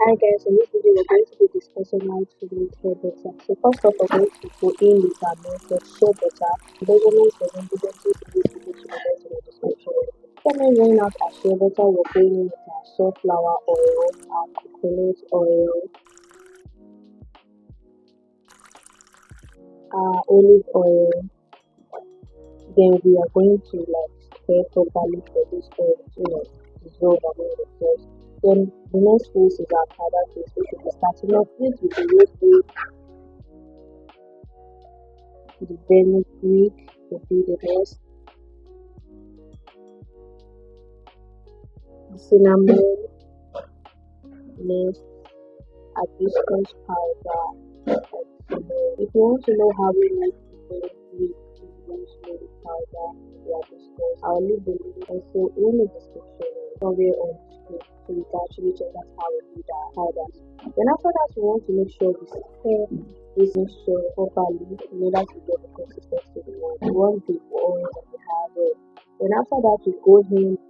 Hi guys, in this video we're going to be discussing how to make hair butter. So first off, we're going to go in with our method shea butter. Measurements and ingredients will be given in the description. Then going out our shea butter, we're going in with our sunflower oil, our coconut oil, our olive oil. Then we are going to stir properly for this oil to dissolve among themselves. Then the next phase is our powder phase, which will be starting off with the rosemary, the fenugreek will be the next, the cinnamon, next, hibiscus powder, and cinnamon. If you want to know how we make the fenugreek, the rosemary powder, the hibiscus, I'll leave the link also in the description somewhere on the screen, so you can actually check out how we do that powders. Then after that, we want to make sure we stir this mixture properly in order to get the consistency we want. We want the oil that we have there. Then after that, we go in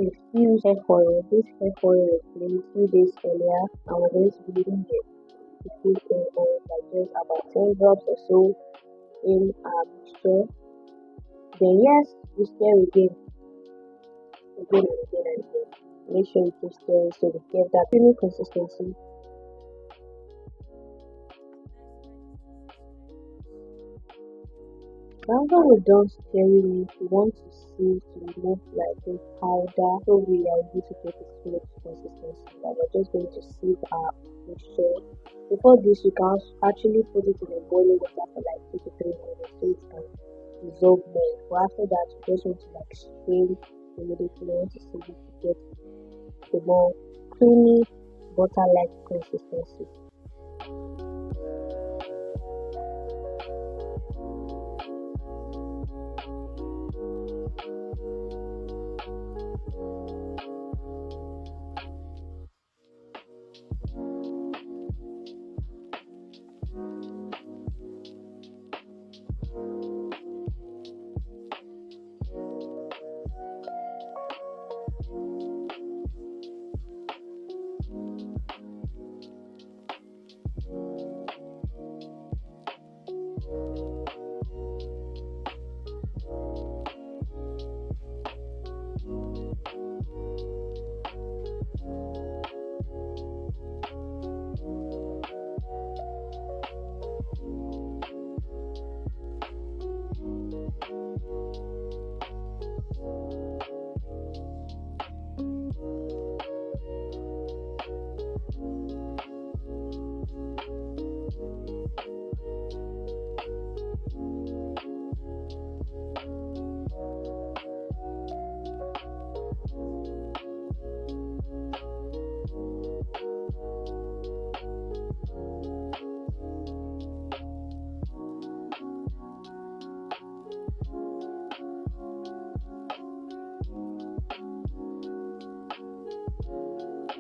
infused hair oil. This hair oil was made 2 days earlier, and we're going to be using the infused hair oil like just about 10 drops or so in our mixture. Then yes, we stir again and again and again. Make sure you keep stirring so we get that creamy consistency. After we're done stirring it, we want to see to remove the powder so we are able to get a smooth consistency. We're just going to sieve our mixture. Before this, you can actually put it in a boiling water for 2 to 3 minutes so it can dissolve more. But after that, you just want to strain immediately. You want to see it to get a more creamy butter-like consistency.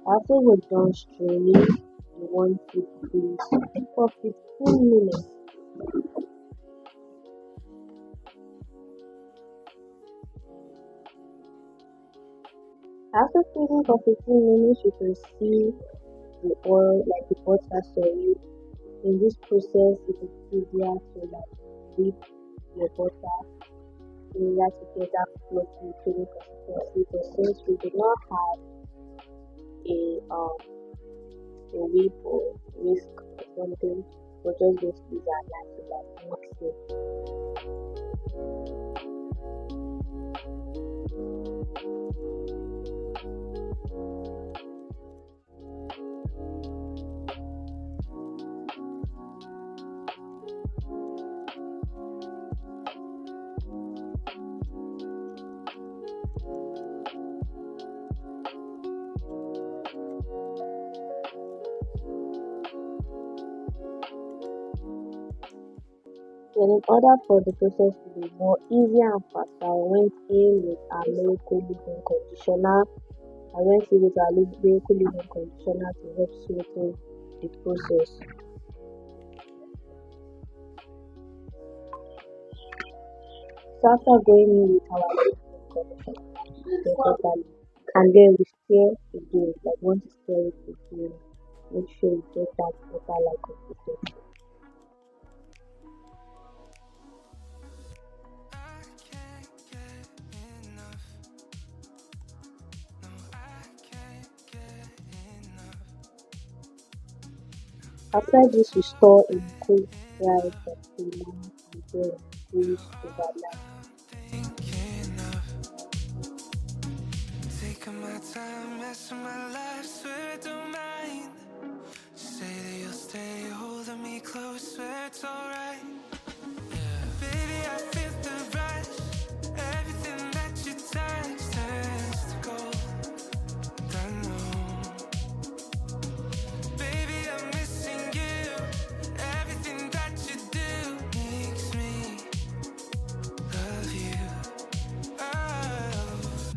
After we're done straining, we want to freeze for 15 minutes. After freezing for 15 minutes, you can see the oil, the butter, sorry. In this process, it is easier to whip your butter in order to get that floaty creamy consistency. But since we do not have a whip or whisk or something, we're just going to use our knife to mix it. Then in order for the process to be more easier and faster, I went in with our miracle leave-in conditioner. I went in with our miracle leave-in conditioner to help smoothen the process. So after going in with our leave-in conditioner, properly, and then we stir again, want to stir it again. make sure you get that water-like consistency. After this, we store in cool, dry container and then infuse overnight. Taking my time, messing my life, swear I don't mind. Say that you'll stay holding me close, swear it's alright. Baby, I feel the rush. Everything that you touch turns to gold. I know. Baby, I'm missing you. Everything that you do makes me love you. Oh.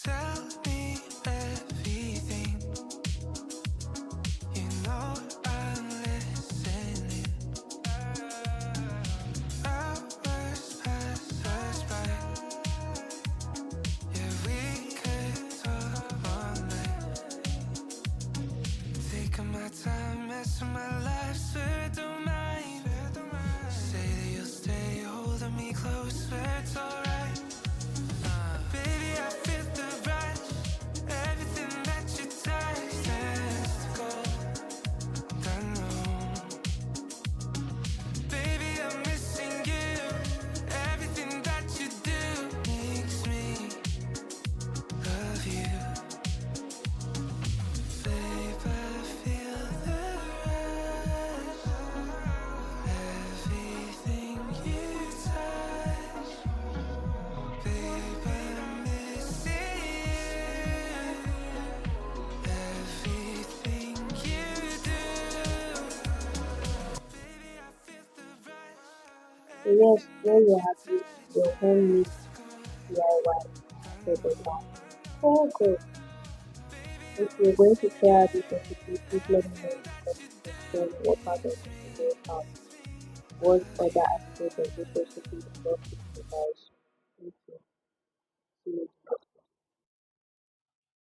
Tell me everything. You know I'm listening. Hours pass us by. Yeah, we could talk all night. Taking my time, messing my life, swear I don't mind. Say that you'll stay holding me close, swear it's alright. Baby, I feel the rush. Everything that you touch turns to gold. I know. Baby, I'm missing you. Everything that you do makes me love you. Babe, I feel the rush. Everything you touch. Babe, I'm missing you. Everything you do. Baby, I feel the rush. So yes, there you have it, your homemade DIY product. So good. If you're going to try out this recipe, please let me know in the comment section what part of the video what other aspects of this recipe you love to advise. Thank you. See you.